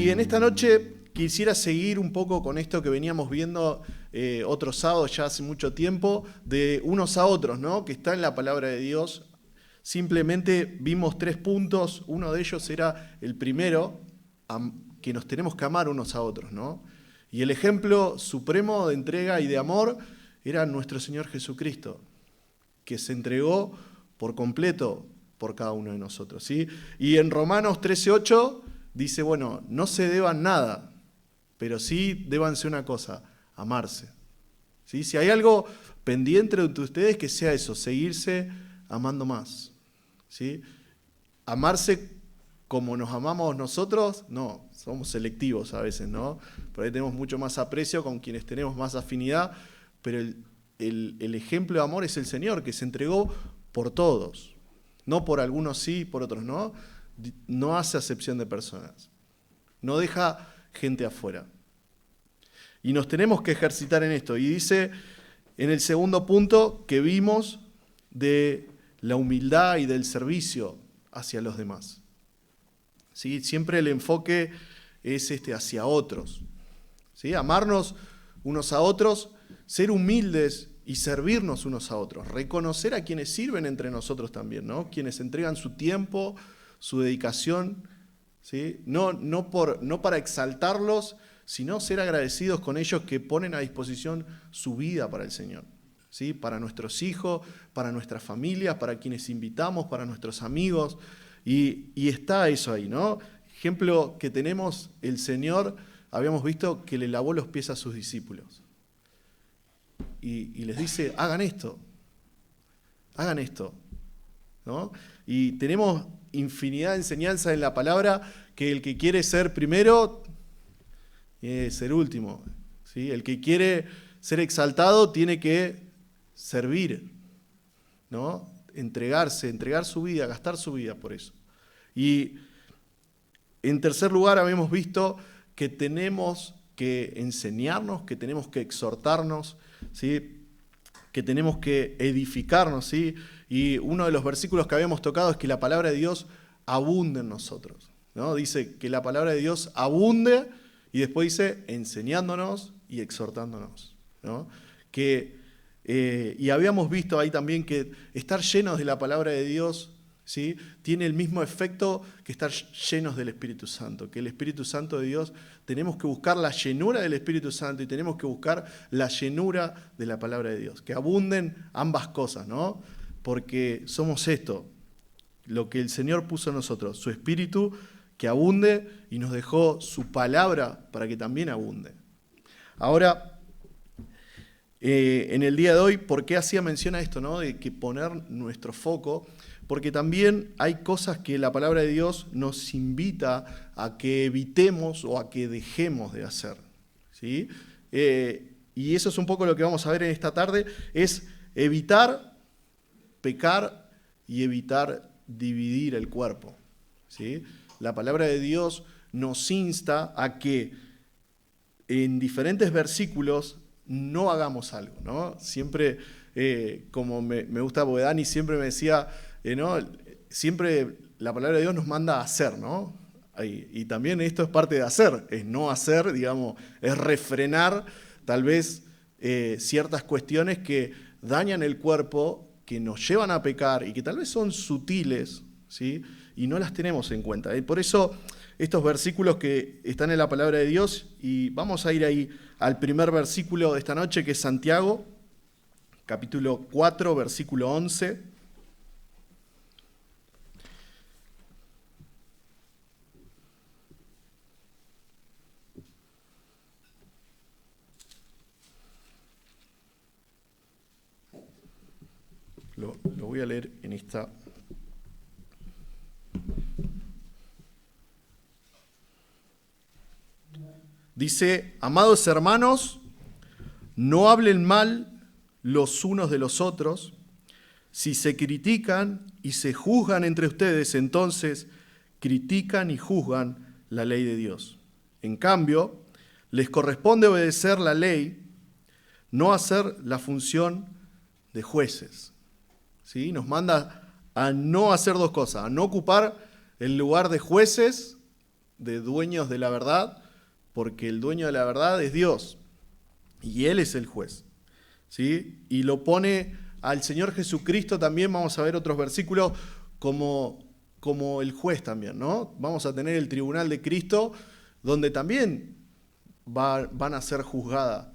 Y en esta noche quisiera seguir un poco con esto que veníamos viendo otros sábados ya hace mucho tiempo, de unos a otros, ¿no? Que está en la palabra de Dios. Simplemente vimos 3 puntos. Uno de ellos era el primero, que nos tenemos que amar unos a otros, ¿no? Y el ejemplo supremo de entrega y de amor era nuestro Señor Jesucristo, que se entregó por completo por cada uno de nosotros, ¿sí? Y en Romanos 13:8 dice, bueno, no se deban nada, pero sí débanse una cosa, amarse, ¿sí? Si hay algo pendiente entre ustedes, que sea eso, seguirse amando más, ¿sí? Amarse como nos amamos nosotros, no, somos selectivos a veces, ¿no? Por ahí tenemos mucho más aprecio con quienes tenemos más afinidad, pero el ejemplo de amor es el Señor, que se entregó por todos, no por algunos sí, por otros no. No hace acepción de personas, no deja gente afuera. Y nos tenemos que ejercitar en esto. Y dice en el segundo punto que vimos de la humildad y del servicio hacia los demás, ¿sí? Siempre el enfoque es hacia otros, ¿sí? Amarnos unos a otros, ser humildes y servirnos unos a otros, reconocer a quienes sirven entre nosotros también, ¿no? Quienes entregan su tiempo, su dedicación, ¿sí? No para exaltarlos, sino ser agradecidos con ellos que ponen a disposición su vida para el Señor, ¿sí? Para nuestros hijos, para nuestras familias, para quienes invitamos, para nuestros amigos. Y está eso ahí, ¿no? Ejemplo que tenemos, el Señor, habíamos visto que le lavó los pies a sus discípulos. Y les dice, hagan esto, ¿no? Y tenemos infinidad de enseñanzas en la palabra, que el que quiere ser primero, ser último, ¿sí? El que quiere ser exaltado tiene que servir, ¿no? Entregar su vida, gastar su vida por eso. Y en tercer lugar habíamos visto que tenemos que enseñarnos, que tenemos que exhortarnos, ¿sí? Que tenemos que edificarnos, ¿sí? Y uno de los versículos que habíamos tocado es que la palabra de Dios abunde en nosotros, ¿no? Dice que la palabra de Dios abunde y después dice enseñándonos y exhortándonos, ¿no? Y habíamos visto ahí también que estar llenos de la palabra de Dios, ¿sí? Tiene el mismo efecto que estar llenos del Espíritu Santo, que el Espíritu Santo de Dios, tenemos que buscar la llenura del Espíritu Santo y tenemos que buscar la llenura de la palabra de Dios, que abunden ambas cosas, ¿no? Porque somos esto, lo que el Señor puso en nosotros, su Espíritu que abunde, y nos dejó su palabra para que también abunde. Ahora, en el día de hoy, ¿por qué hacía mención a esto, ¿no? De que poner nuestro foco? Porque también hay cosas que la palabra de Dios nos invita a que evitemos o a que dejemos de hacer, ¿sí? Y eso es un poco lo que vamos a ver en esta tarde, es evitar pecar y evitar dividir el cuerpo, ¿sí? La palabra de Dios nos insta a que en diferentes versículos no hagamos algo, ¿no? Siempre, como me gusta, porque Dani siempre me decía, ¿no? Siempre la palabra de Dios nos manda a hacer, ¿no? Y también esto es parte de hacer, es no hacer, digamos, es refrenar tal vez ciertas cuestiones que dañan el cuerpo, que nos llevan a pecar y que tal vez son sutiles, ¿sí? Y no las tenemos en cuenta. Por eso estos versículos que están en la palabra de Dios, y vamos a ir ahí al primer versículo de esta noche, que es Santiago, capítulo 4, versículo 11. Lo voy a leer en esta. Dice, amados hermanos, no hablen mal los unos de los otros. Si se critican y se juzgan entre ustedes, entonces critican y juzgan la ley de Dios. En cambio, les corresponde obedecer la ley, no hacer la función de jueces, ¿sí? Nos manda a no hacer 2 cosas, a no ocupar el lugar de jueces de dueños de la verdad, porque el dueño de la verdad es Dios, y Él es el juez, ¿sí? Y lo pone al Señor Jesucristo también, vamos a ver otros versículos, como el juez también, ¿no? Vamos a tener el tribunal de Cristo, donde también van a ser juzgadas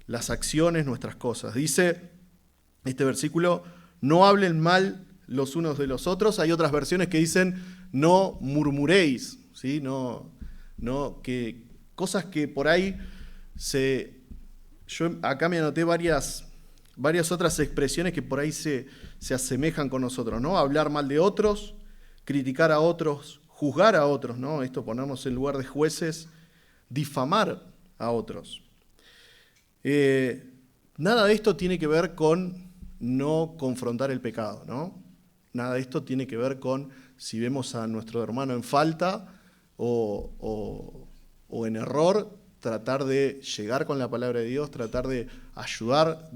las acciones, nuestras cosas. Dice este versículo, no hablen mal los unos de los otros. Hay otras versiones que dicen, no murmuréis, ¿sí? Que cosas que por ahí yo acá me anoté varias otras expresiones que por ahí se asemejan con nosotros, ¿no? Hablar mal de otros, criticar a otros, juzgar a otros, ¿no? Esto ponernos en lugar de jueces, difamar a otros. Nada de esto tiene que ver con no confrontar el pecado, ¿no? Nada de esto tiene que ver con si vemos a nuestro hermano en falta o en error, tratar de llegar con la palabra de Dios, tratar de ayudar,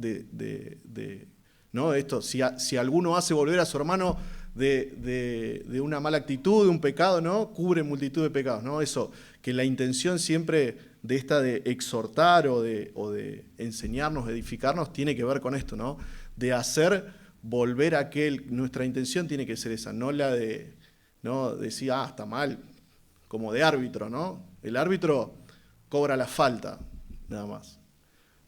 ¿no? Esto, si alguno hace volver a su hermano de una mala actitud, de un pecado, ¿no? Cubre multitud de pecados, ¿no? Eso, que la intención siempre de exhortar o de enseñarnos, de edificarnos, tiene que ver con esto, ¿no? De hacer volver a nuestra intención tiene que ser esa, no la de, ¿no? Decir, está mal, como de árbitro, ¿no? El árbitro cobra la falta, nada más.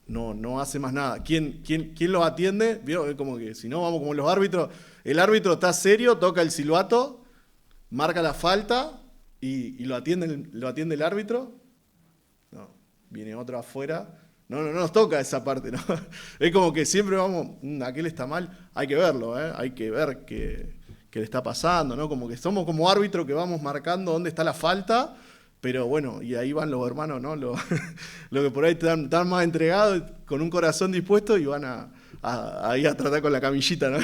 No hace más nada. ¿Quién los atiende? ¿Vieron? Como que si no, vamos como los árbitros. El árbitro está serio, toca el silbato, marca la falta y lo atiende el árbitro. No, viene otro afuera. No nos toca esa parte, ¿no? Es como que siempre vamos, aquel está mal, hay que verlo, hay que ver qué le está pasando, ¿no? Como que somos como árbitro que vamos marcando dónde está la falta. Pero bueno, y ahí van los hermanos, ¿no? Lo que por ahí están más entregados, con un corazón dispuesto, y van ahí a tratar con la camillita, ¿no?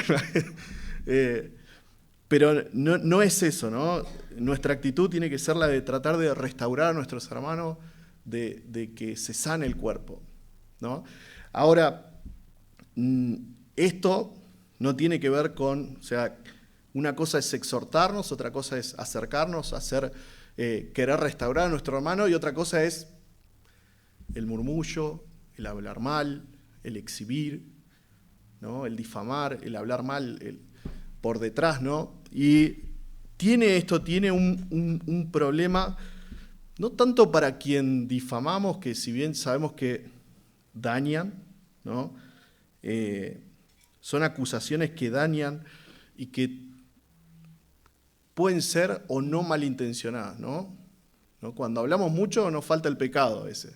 Pero no es eso, ¿no? Nuestra actitud tiene que ser la de tratar de restaurar a nuestros hermanos, de que se sane el cuerpo, ¿no? Ahora, esto no tiene que ver con, o sea, una cosa es exhortarnos, otra cosa es acercarnos, querer restaurar a nuestro hermano, y otra cosa es el murmullo, el hablar mal, el exhibir, ¿no? El difamar, el hablar mal por detrás, ¿no? Y tiene un problema, no tanto para quien difamamos, que si bien sabemos que dañan, ¿no? Son acusaciones que dañan y que pueden ser o no malintencionadas, ¿no? Cuando hablamos mucho nos falta el pecado a veces,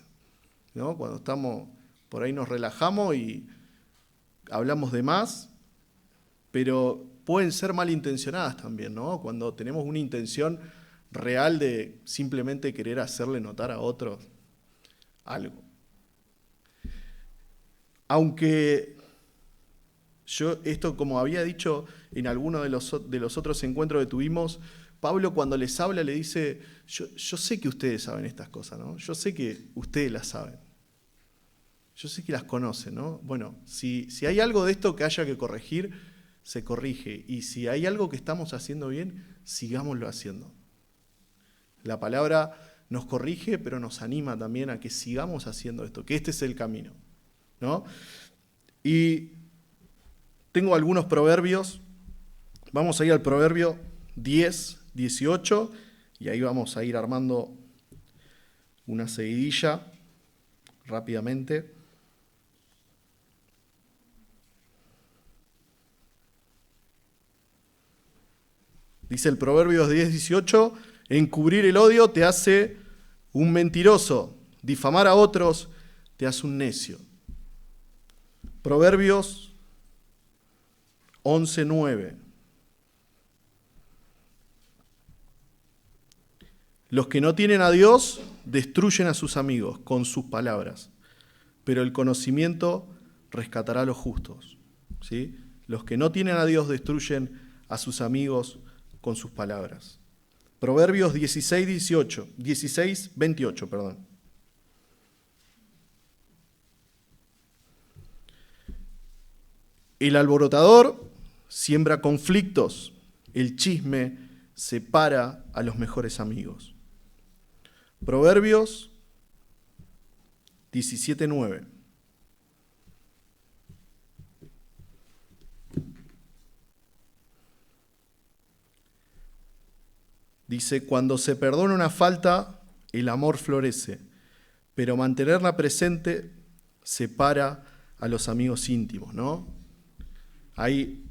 ¿no? Cuando estamos por ahí nos relajamos y hablamos de más, pero pueden ser malintencionadas también, ¿no? Cuando tenemos una intención real de simplemente querer hacerle notar a otros algo. Aunque yo esto, como había dicho en alguno de los otros encuentros que tuvimos, Pablo cuando les habla le dice, yo sé que ustedes saben estas cosas, ¿no? Yo sé que ustedes las saben. Yo sé que las conocen, ¿no? Bueno, si hay algo de esto que haya que corregir, se corrige. Y si hay algo que estamos haciendo bien, sigámoslo haciendo. La palabra nos corrige, pero nos anima también a que sigamos haciendo esto, que este es el camino, ¿no? Y tengo algunos proverbios. Vamos a ir al proverbio 10, 18, y ahí vamos a ir armando una seguidilla rápidamente. Dice el Proverbios 10, 18, encubrir el odio te hace un mentiroso, difamar a otros te hace un necio. Proverbios 11, 9. Los que no tienen a Dios destruyen a sus amigos con sus palabras, pero el conocimiento rescatará a los justos, ¿sí? Los que no tienen a Dios destruyen a sus amigos con sus palabras. Proverbios 16, 28. El alborotador siembra conflictos, el chisme separa a los mejores amigos. Proverbios 17:9. Dice, cuando se perdona una falta, el amor florece, pero mantenerla presente separa a los amigos íntimos, ¿no? Hay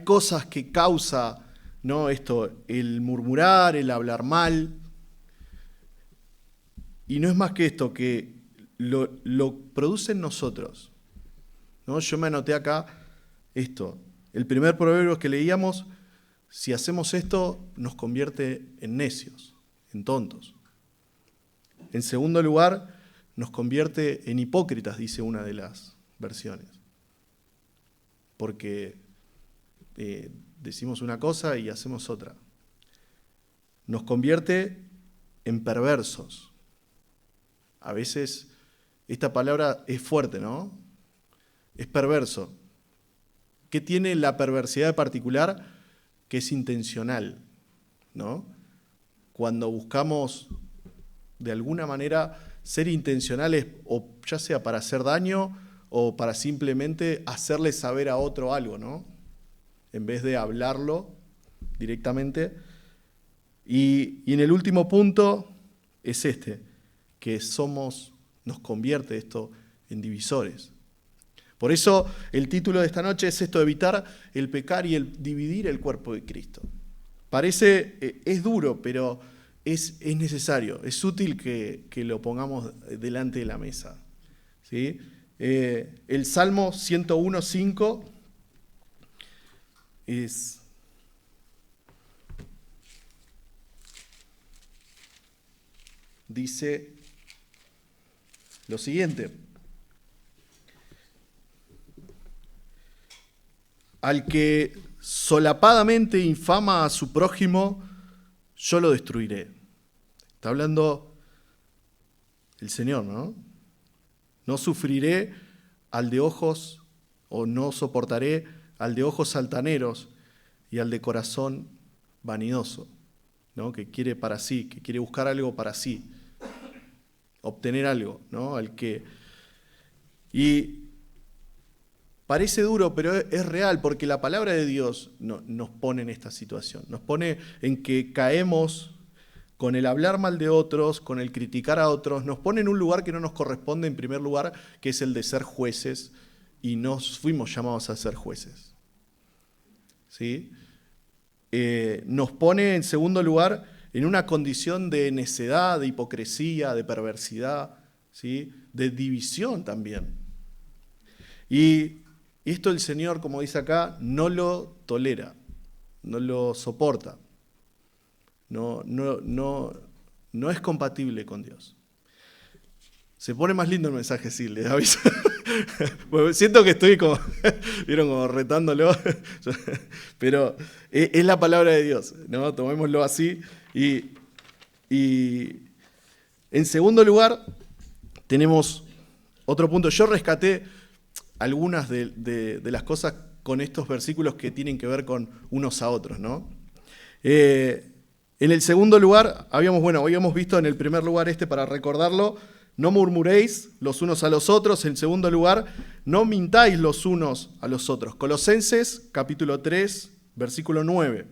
cosas que causa, ¿no? Esto, el murmurar, el hablar mal, y no es más que esto, que lo produce en nosotros, ¿no? Yo me anoté acá esto, el primer proverbio que leíamos, si hacemos esto, nos convierte en necios, en tontos. En segundo lugar, nos convierte en hipócritas, dice una de las versiones. Porque decimos una cosa y hacemos otra. Nos convierte en perversos. A veces esta palabra es fuerte, ¿no? Es perverso. ¿Qué tiene la perversidad de particular? Que es intencional, ¿no? Cuando buscamos de alguna manera ser intencionales, o ya sea para hacer daño o para simplemente hacerle saber a otro algo, ¿no? En vez de hablarlo directamente. Y en el último punto es que nos convierte esto en divisores. Por eso el título de esta noche es esto, evitar el pecar y el dividir el cuerpo de Cristo. Parece, es duro, pero es necesario, es útil que lo pongamos delante de la mesa, ¿sí? El Salmo 101:5 dice lo siguiente: al que solapadamente infama a su prójimo, yo lo destruiré. Está hablando el Señor, ¿no? No sufriré al de ojos, o no soportaré al de ojos altaneros y al de corazón vanidoso, ¿no? Que quiere para sí, que quiere buscar algo para sí, obtener algo, ¿no? Y parece duro, pero es real, porque la palabra de Dios nos pone en esta situación. Nos pone en que caemos con el hablar mal de otros, con el criticar a otros. Nos pone en un lugar que no nos corresponde, en primer lugar, que es el de ser jueces, y no fuimos llamados a ser jueces, ¿sí? Nos pone, en segundo lugar, en una condición de necedad, de hipocresía, de perversidad, ¿sí? De división también. Y esto el Señor, como dice acá, no lo tolera, no lo soporta, no es compatible con Dios. Se pone más lindo el mensaje, sí, les aviso. Bueno, siento que estoy como, vieron, como retándolo, pero es la palabra de Dios, ¿no? Tomémoslo así. Y en segundo lugar, tenemos otro punto. Yo rescaté algunas de las cosas con estos versículos que tienen que ver con unos a otros, ¿no? En el segundo lugar, habíamos visto en el primer lugar para recordarlo, no murmuréis los unos a los otros. En segundo lugar, no mintáis los unos a los otros. Colosenses, capítulo 3, versículo 9.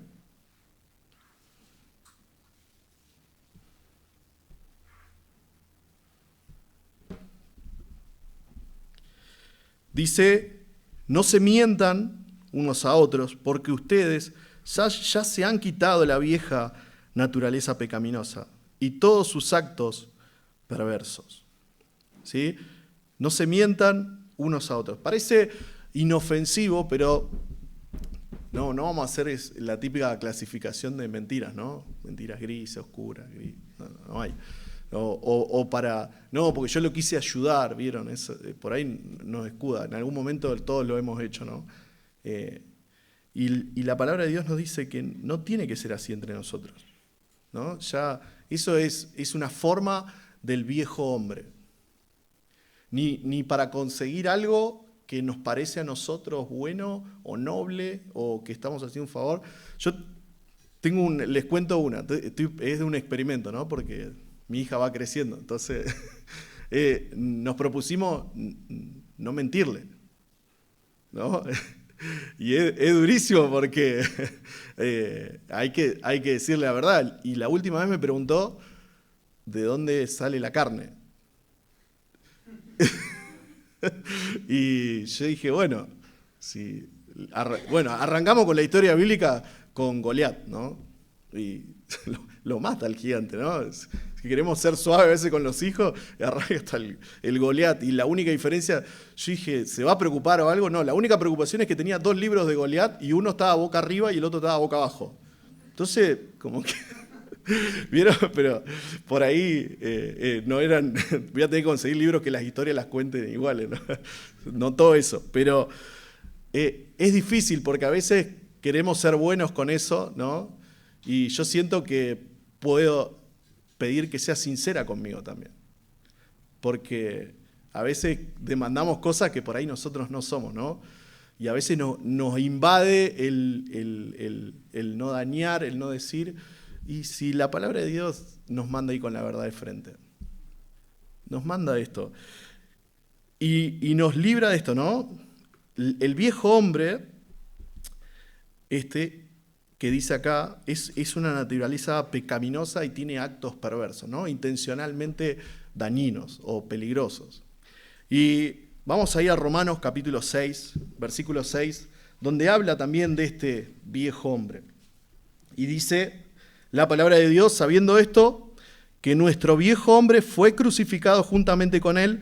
Dice, no se mientan unos a otros, porque ustedes ya se han quitado la vieja naturaleza pecaminosa y todos sus actos perversos, ¿sí? No se mientan unos a otros. Parece inofensivo, pero no vamos a hacer la típica clasificación de mentiras, ¿no? Mentiras grises, oscuras, no hay. No, porque yo lo quise ayudar, ¿vieron? Por ahí nos escuda. En algún momento todos lo hemos hecho, ¿no? Y la palabra de Dios nos dice que no tiene que ser así entre nosotros, ¿no? Ya, eso es una forma del viejo hombre. Ni para conseguir algo que nos parece a nosotros bueno o noble o que estamos haciendo un favor. Yo Les cuento una, es de un experimento, ¿no? Porque mi hija va creciendo, entonces nos propusimos no mentirle, ¿no? Y es durísimo porque hay que decirle la verdad. Y la última vez me preguntó de dónde sale la carne. Y yo dije, bueno, arrancamos con la historia bíblica con Goliat, ¿no? Y lo mata el gigante, ¿no? Si queremos ser suaves a veces con los hijos, arranca hasta el Goliat. Y la única diferencia, yo dije, ¿se va a preocupar o algo? No, la única preocupación es que tenía 2 libros de Goliat y uno estaba boca arriba y el otro estaba boca abajo. Entonces, como que... ¿Vieron? Pero por ahí no eran... Voy a tener que conseguir libros que las historias las cuenten iguales, ¿no? No todo eso. Pero es difícil porque a veces queremos ser buenos con eso, ¿no? Y yo siento que puedo pedir que sea sincera conmigo también. Porque a veces demandamos cosas que por ahí nosotros no somos, ¿no? Y a veces nos invade el no dañar, el no decir... Y si la palabra de Dios nos manda ahí con la verdad de frente, nos manda esto y nos libra de esto, ¿no? El viejo hombre, que dice acá, es una naturaleza pecaminosa y tiene actos perversos, ¿no? Intencionalmente dañinos o peligrosos. Y vamos a ir a Romanos capítulo 6, versículo 6, donde habla también de este viejo hombre. Y dice... La palabra de Dios, sabiendo esto, que nuestro viejo hombre fue crucificado juntamente con él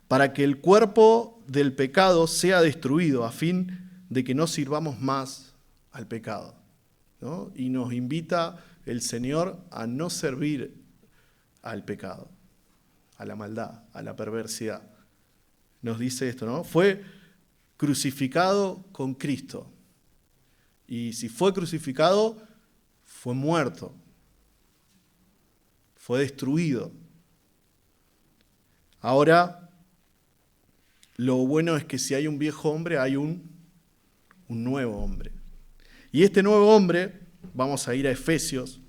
para que el cuerpo del pecado sea destruido, a fin de que no sirvamos más al pecado, ¿no? Y nos invita el Señor a no servir al pecado, a la maldad, a la perversidad. Nos dice esto, ¿no? Fue crucificado con Cristo. Y si fue crucificado, fue muerto, fue destruido. Ahora, lo bueno es que si hay un viejo hombre, hay un nuevo hombre. Y este nuevo hombre, vamos a ir a Efesios,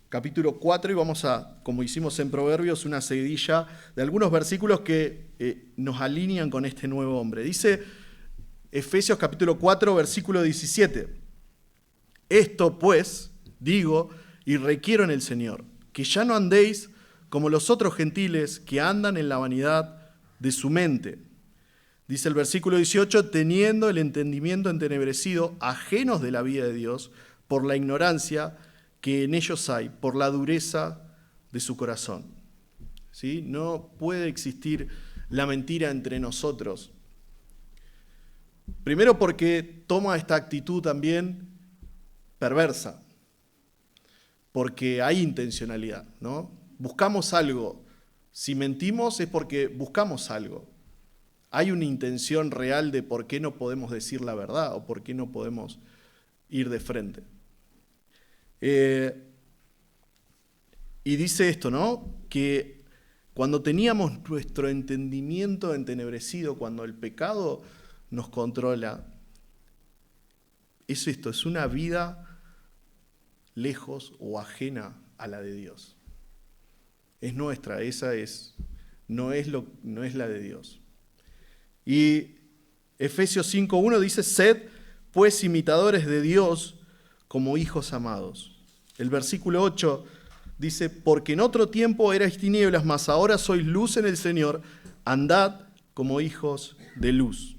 capítulo 4, y vamos a, como hicimos en Proverbios, una seguidilla de algunos versículos que nos alinean con este nuevo hombre. Dice Efesios capítulo 4, versículo 17. Esto pues, digo y requiero en el Señor, que ya no andéis como los otros gentiles que andan en la vanidad de su mente. Dice el versículo 18, teniendo el entendimiento entenebrecido, ajenos de la vida de Dios, por la ignorancia que en ellos hay, por la dureza de su corazón. ¿Sí? No puede existir la mentira entre nosotros. Primero porque toma esta actitud también perversa, porque hay intencionalidad, ¿no? Buscamos algo. Si mentimos es porque buscamos algo. Hay una intención real de por qué no podemos decir la verdad o por qué no podemos ir de frente. Y dice esto, ¿no? Que cuando teníamos nuestro entendimiento entenebrecido, cuando el pecado nos controla, es esto, es una vida lejos o ajena a la de Dios. Es nuestra, no es la de Dios. Y Efesios 5:1 dice, sed pues imitadores de Dios como hijos amados. El versículo 8 dice, porque en otro tiempo erais tinieblas, mas ahora sois luz en el Señor, andad como hijos de luz.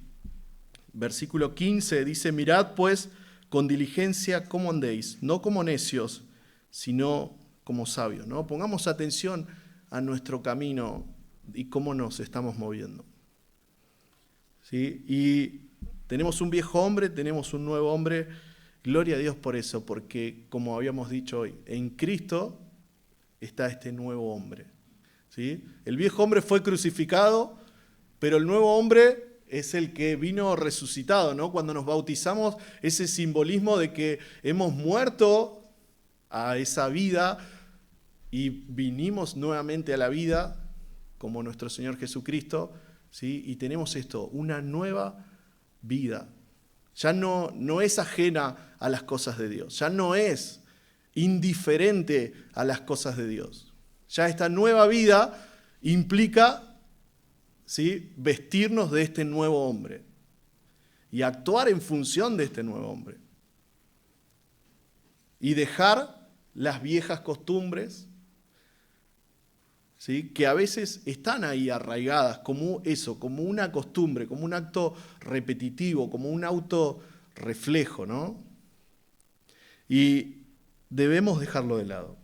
Versículo 15 dice, mirad pues con diligencia cómo andéis, no como necios, sino como sabios, ¿no? Pongamos atención a nuestro camino y cómo nos estamos moviendo. ¿Sí? Y tenemos un viejo hombre, tenemos un nuevo hombre. Gloria a Dios por eso, porque como habíamos dicho hoy, en Cristo está este nuevo hombre. ¿Sí? El viejo hombre fue crucificado, pero el nuevo hombre es el que vino resucitado, ¿no? Cuando nos bautizamos, ese simbolismo de que hemos muerto a esa vida y vinimos nuevamente a la vida como nuestro Señor Jesucristo, ¿sí? Y tenemos esto, una nueva vida. Ya no es ajena a las cosas de Dios. Ya no es indiferente a las cosas de Dios. Ya esta nueva vida implica, ¿sí?, vestirnos de este nuevo hombre y actuar en función de este nuevo hombre. Y dejar las viejas costumbres, ¿sí?, que a veces están ahí arraigadas como eso, como una costumbre, como un acto repetitivo, como un autorreflejo, ¿no? Y debemos dejarlo de lado.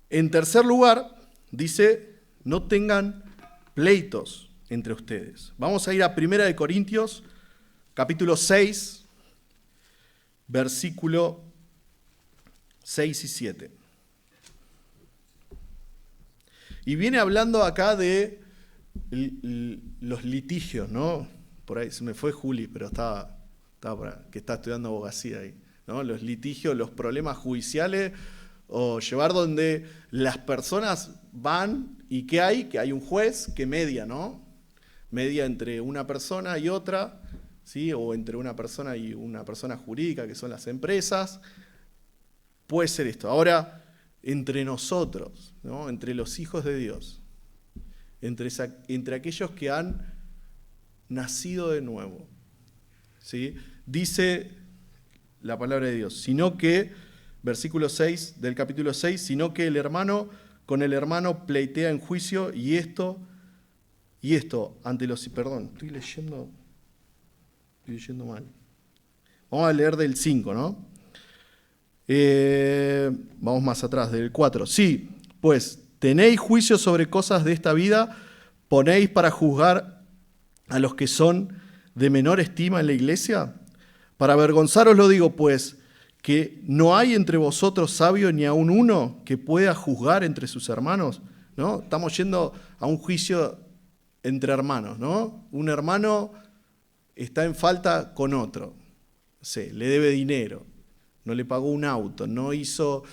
En tercer lugar, dice, no tengan pleitos entre ustedes. Vamos a ir a 1 Corintios, capítulo 6, versículo 6 y 7. Y viene hablando acá de los litigios, ¿no? Por ahí se me fue Juli, pero estaba que está estudiando abogacía ahí, ¿no? Los litigios, los problemas judiciales, o llevar donde las personas van y ¿qué hay? Que hay un juez que media, ¿no? Media entre una persona y otra, ¿sí? O entre una persona y una persona jurídica, que son las empresas. Puede ser esto. Ahora, entre nosotros, ¿no?, entre los hijos de Dios, entre aquellos que han nacido de nuevo, ¿sí?, dice la palabra de Dios, sino que, versículo 6 del capítulo 6, sino que el hermano con el hermano pleitea en juicio y esto ante los... Perdón, estoy leyendo mal. Vamos a leer del 5, ¿no? Vamos más atrás, del 4. Sí, pues tenéis juicio sobre cosas de esta vida, ponéis para juzgar a los que son de menor estima en la iglesia. Para avergonzaros lo digo, pues, que no hay entre vosotros sabio ni aun uno que pueda juzgar entre sus hermanos, ¿no? Estamos yendo a un juicio entre hermanos, ¿no? Un hermano está en falta con otro, sí, le debe dinero, no le pagó un auto, no hizo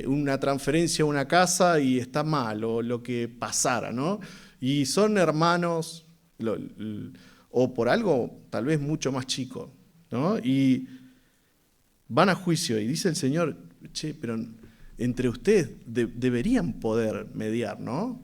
una transferencia a una casa y está mal, o lo que pasara, ¿no? Y son hermanos, o por algo tal vez mucho más chico, ¿no? Y van a juicio y dice el Señor, che, pero entre ustedes deberían poder mediar, ¿no?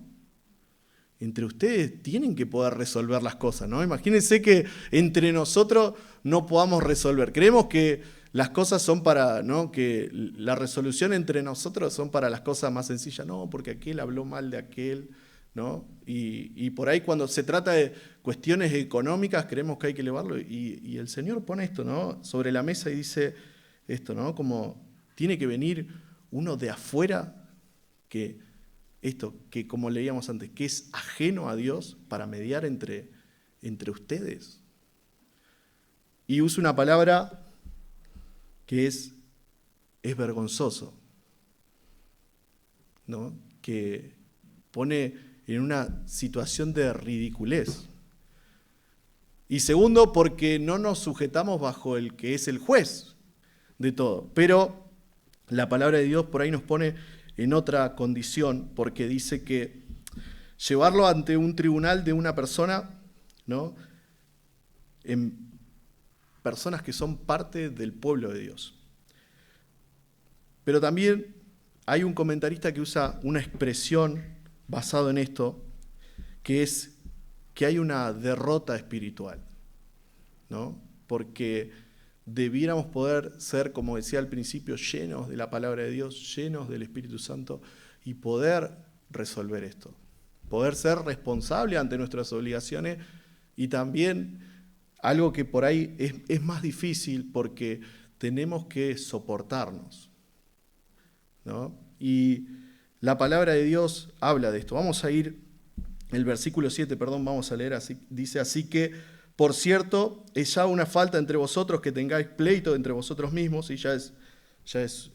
Entre ustedes tienen que poder resolver las cosas, ¿no? Imagínense que entre nosotros no podamos resolver. Creemos que las cosas son para, ¿no?, que la resolución entre nosotros son para las cosas más sencillas. No, porque aquel habló mal de aquel, ¿no? Y por ahí cuando se trata de cuestiones económicas creemos que hay que elevarlo. Y el Señor pone esto, ¿no?, sobre la mesa y dice esto, ¿no? Como tiene que venir uno de afuera que como leíamos antes, que es ajeno a Dios para mediar entre ustedes. Y usa una palabra que es vergonzoso, ¿no?, que pone en una situación de ridiculez. Y segundo, porque no nos sujetamos bajo el que es el juez de todo. Pero la palabra de Dios por ahí nos pone en otra condición, porque dice que llevarlo ante un tribunal de una persona, ¿no?, en personas que son parte del pueblo de Dios. Pero también hay un comentarista que usa una expresión basado en esto, que es que hay una derrota espiritual, ¿no? Porque debiéramos poder ser, como decía al principio, llenos de la palabra de Dios, llenos del Espíritu Santo y poder resolver esto. Poder ser responsable ante nuestras obligaciones y también algo que por ahí es más difícil porque tenemos que soportarnos, ¿no? Y la palabra de Dios habla de esto. Vamos a ir, el versículo 7, vamos a leer así. Dice, así que, por cierto, es ya una falta entre vosotros que tengáis pleito entre vosotros mismos, y ya es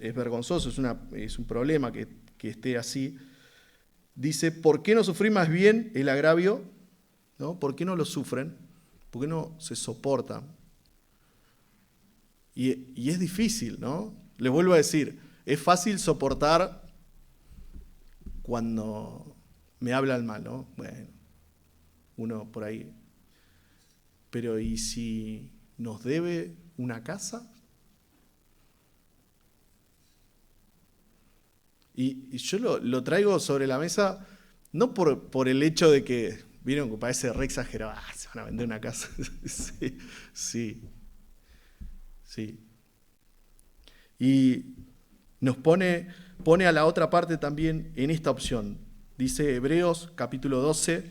vergonzoso, es un problema que esté así. Dice, ¿por qué no sufrir más bien el agravio? ¿No? ¿Por qué no lo sufren? ¿Por qué no se soportan? Y es difícil, ¿no? Les vuelvo a decir, es fácil soportar cuando me hablan mal, ¿no? Bueno, uno por ahí pero ¿y si nos debe una casa? Y yo lo traigo sobre la mesa no por el hecho de que, vieron que parece re exagerado, se van a vender una casa. Sí. Y nos pone a la otra parte también en esta opción. Dice Hebreos capítulo 12,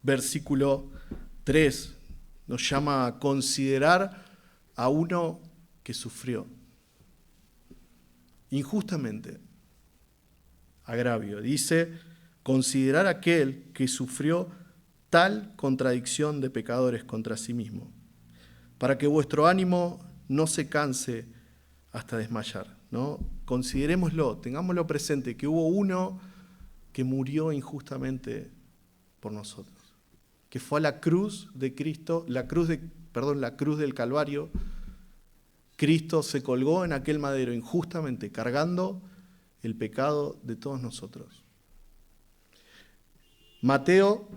versículo 3, nos llama a considerar a uno que sufrió injustamente agravio. Dice, considerar a aquel que sufrió tal contradicción de pecadores contra sí mismo, para que vuestro ánimo no se canse hasta desmayar, ¿no? Considerémoslo, tengámoslo presente, que hubo uno que murió injustamente por nosotros, que fue a la cruz de Cristo, la cruz del Calvario. Cristo se colgó en aquel madero injustamente, cargando el pecado de todos nosotros. Mateo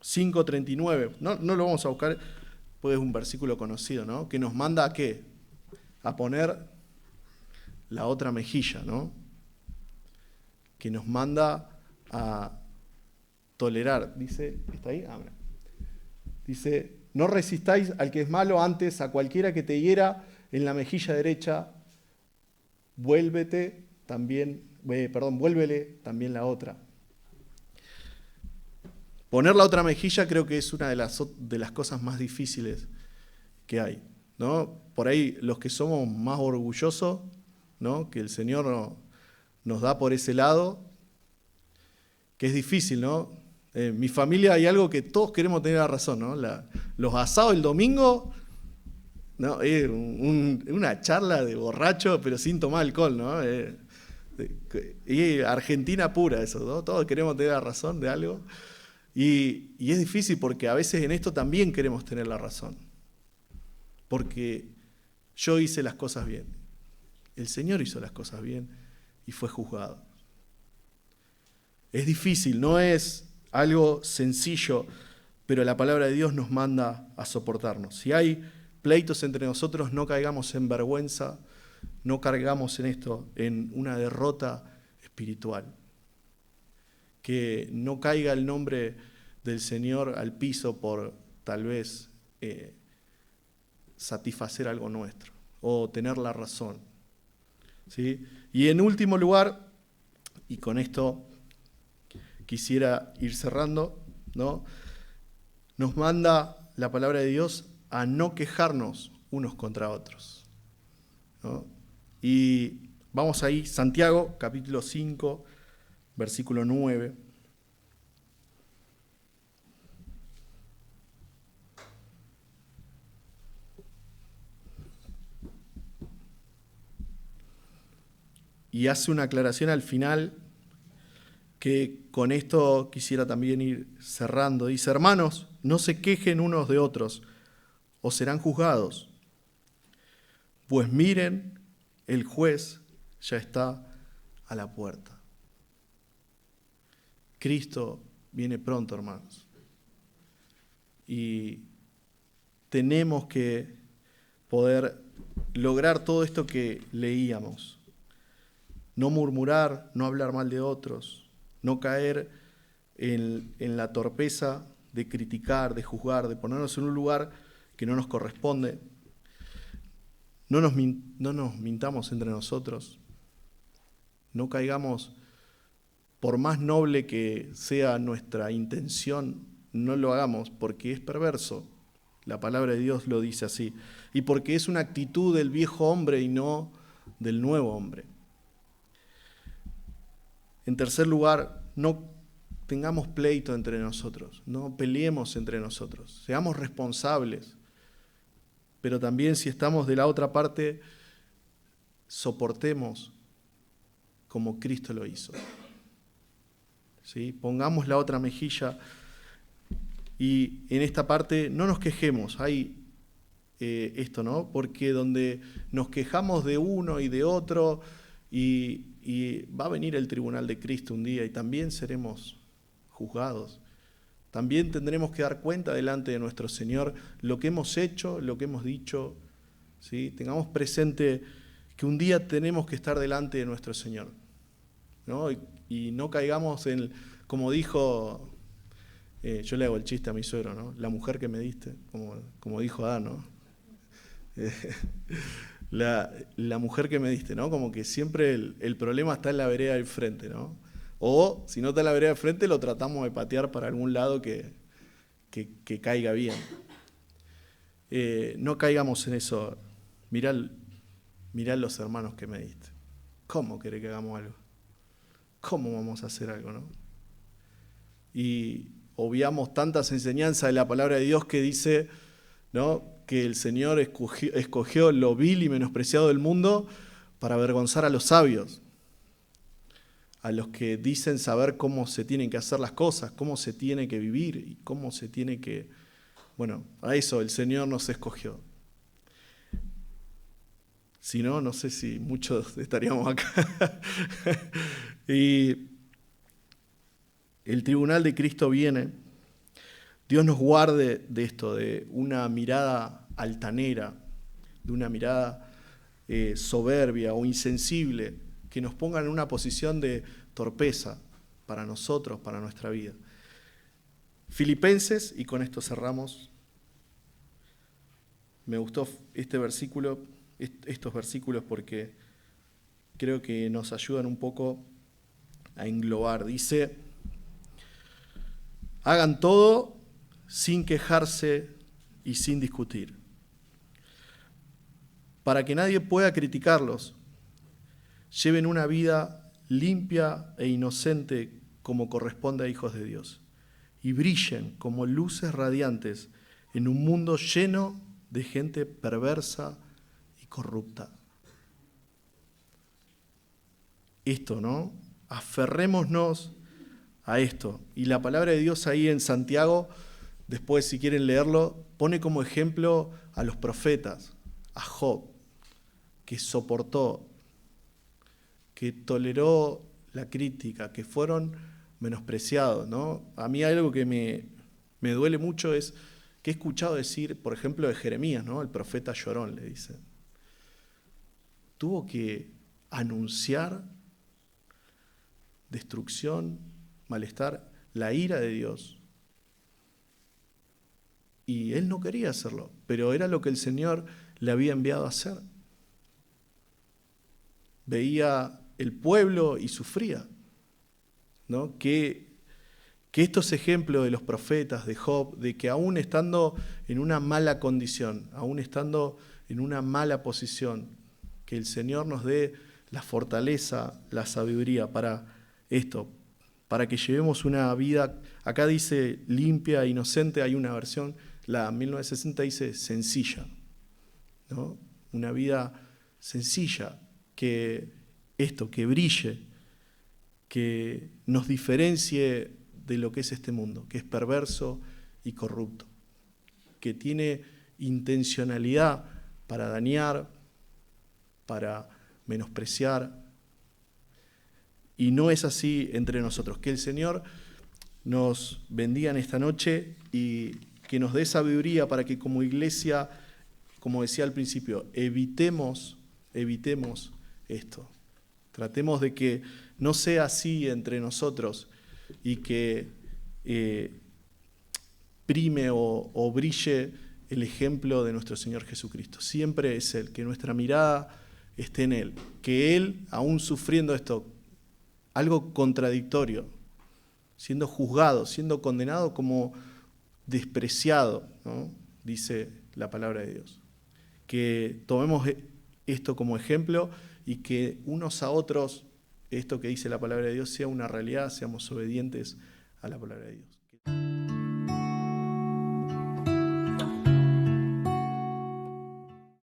5:39, no lo vamos a buscar, pues es un versículo conocido, ¿no? Que nos manda a ¿qué? A poner la otra mejilla, ¿no? Que nos manda a tolerar. Dice, ¿está ahí? Mira. Dice, no resistáis al que es malo, antes a cualquiera que te hiera en la mejilla derecha, vuélvele también la otra. Poner la otra mejilla creo que es una de las cosas más difíciles que hay, ¿no? Por ahí los que somos más orgullosos, ¿no? Que el Señor nos da por ese lado, que es difícil, ¿no? En mi familia hay algo que todos queremos tener la razón, ¿no? Los asados el domingo, ¿no? Es una charla de borracho, pero sin tomar alcohol, ¿no? Y Argentina pura eso, ¿no? Todos queremos tener la razón de algo. Y es difícil porque a veces en esto también queremos tener la razón. Porque yo hice las cosas bien. El Señor hizo las cosas bien y fue juzgado. Es difícil, no es algo sencillo, pero la palabra de Dios nos manda a soportarnos. Si hay pleitos entre nosotros, no caigamos en vergüenza, no caigamos en esto, en una derrota espiritual. Que no caiga el nombre del Señor al piso por tal vez satisfacer algo nuestro o tener la razón, ¿sí? Y en último lugar, y con esto quisiera ir cerrando, ¿no? Nos manda la palabra de Dios a no quejarnos unos contra otros, ¿no? Y vamos ahí, Santiago, capítulo 5, versículo 9. Y hace una aclaración al final que con esto quisiera también ir cerrando. Dice, hermanos, no se quejen unos de otros o serán juzgados. Pues miren, el juez ya está a la puerta. Cristo viene pronto, hermanos. Y tenemos que poder lograr todo esto que leíamos. No murmurar, no hablar mal de otros, no caer en la torpeza de criticar, de juzgar, de ponernos en un lugar que no nos corresponde. No nos mintamos entre nosotros. No caigamos, por más noble que sea nuestra intención, no lo hagamos porque es perverso. La palabra de Dios lo dice así. Y porque es una actitud del viejo hombre y no del nuevo hombre. En tercer lugar, no tengamos pleito entre nosotros, no peleemos entre nosotros, seamos responsables, pero también si estamos de la otra parte, soportemos como Cristo lo hizo. ¿Sí? Pongamos la otra mejilla y en esta parte no nos quejemos. Hay esto, ¿no? Porque donde nos quejamos de uno y de otro y va a venir el tribunal de Cristo un día y también seremos juzgados También tendremos que dar cuenta delante de nuestro Señor lo que hemos hecho, lo que hemos dicho, ¿sí? Tengamos presente que un día tenemos que estar delante de nuestro Señor, ¿no? Y no caigamos en, como dijo, yo le hago el chiste a mi suegro, ¿no? La mujer que me diste, como dijo Adán, ¿no? La mujer que me diste, ¿no? Como que siempre el problema está en la vereda del frente, ¿no? O si no está en la vereda del frente, lo tratamos de patear para algún lado que caiga bien. No caigamos en eso. Mirá los hermanos que me diste. ¿Cómo querés que hagamos algo? ¿Cómo vamos a hacer algo, no? Y obviamos tantas enseñanzas de la palabra de Dios que dice, ¿no?, que el Señor escogió lo vil y menospreciado del mundo para avergonzar a los sabios, a los que dicen saber cómo se tienen que hacer las cosas, cómo se tiene que vivir y cómo se tiene que... Bueno, a eso el Señor nos escogió. Si no, no sé si muchos estaríamos acá. Y el tribunal de Cristo viene. Dios nos guarde de esto, de una mirada altanera, de una mirada soberbia o insensible, que nos ponga en una posición de torpeza para nosotros, para nuestra vida. Filipenses, y con esto cerramos. Me gustó estos versículos porque creo que nos ayudan un poco a englobar. Dice, hagan todo sin quejarse y sin discutir, para que nadie pueda criticarlos. Lleven una vida limpia e inocente como corresponde a hijos de Dios, y brillen como luces radiantes en un mundo lleno de gente perversa y corrupta. Esto, ¿no? Aferrémonos a esto. Y la palabra de Dios ahí en Santiago, después si quieren leerlo, pone como ejemplo a los profetas, a Job, que soportó, que toleró la crítica, que fueron menospreciados, ¿no? A mí algo que me duele mucho es que he escuchado decir, por ejemplo, de Jeremías, ¿no? El profeta llorón, le dicen. Tuvo que anunciar destrucción, malestar, la ira de Dios. Y él no quería hacerlo, pero era lo que el Señor le había enviado a hacer. Veía el pueblo y sufría, ¿no? Que estos ejemplos de los profetas, de Job, de que aún estando en una mala condición, aún estando en una mala posición, que el Señor nos dé la fortaleza, la sabiduría para esto, para que llevemos una vida, acá dice limpia, inocente, hay una versión, la 1960 dice sencilla, ¿no? Una vida sencilla, que brille, que nos diferencie de lo que es este mundo, que es perverso y corrupto, que tiene intencionalidad para dañar, para menospreciar, y no es así entre nosotros. Que el Señor nos bendiga en esta noche y que nos dé sabiduría para que como iglesia, como decía al principio, evitemos esto. Tratemos de que no sea así entre nosotros y que prime o brille el ejemplo de nuestro Señor Jesucristo. Siempre es Él, que nuestra mirada esté en Él, que Él, aún sufriendo esto, algo contradictorio, siendo juzgado, siendo condenado como despreciado, ¿no? Dice la palabra de Dios. Que tomemos esto como ejemplo y que unos a otros, esto que dice la palabra de Dios, sea una realidad, seamos obedientes a la palabra de Dios.